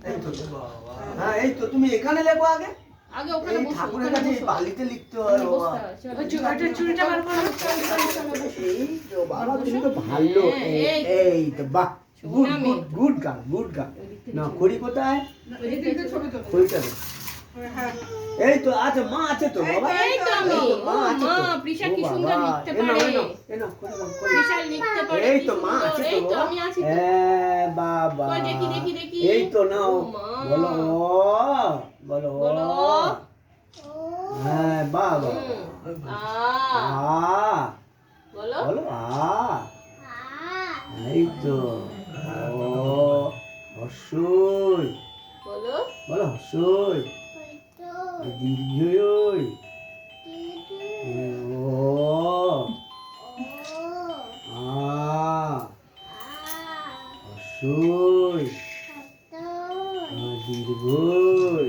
এই তো বাবা, হ্যাঁ এই তো তুমি এখানে লেখো আগে। আগে ওখানে বসো, ঠাকুরের ওখানে কাছে বসো। বালিতে লিখতে হয় বাবা। ওই চুড়িটা বার করো। এই তো বাবা, তুমি তো ভালো। এই তো বাহ, good good good girl, good girl. না খড়ি কোথায়? খড়িটা দে। এই তো আছে, মা আছে তো বাবা। এই তো আমি। মা আছে তো। প্রিশা ও কি সুন্দর বাবা, লিখতে এ নাও, পারে। এ নাও, এ নাও, খড়ি দাও, খড়ি। প্রিশা লিখতে পারে। এই কি তো মা সুন্দর। আছে তো এই তো বাবা। আমি আছি তো। বাবা, কই দেখি দেখি দেখি। এই তো নাও, ও মা। বলো বলো বলো। হ্যাঁ বাবা, আ বলো। বলো এই তো ও হর্ষই, বলো। বলো হর্ষই, দীর্ঘই, ও হর্ষই, দীর্ঘই।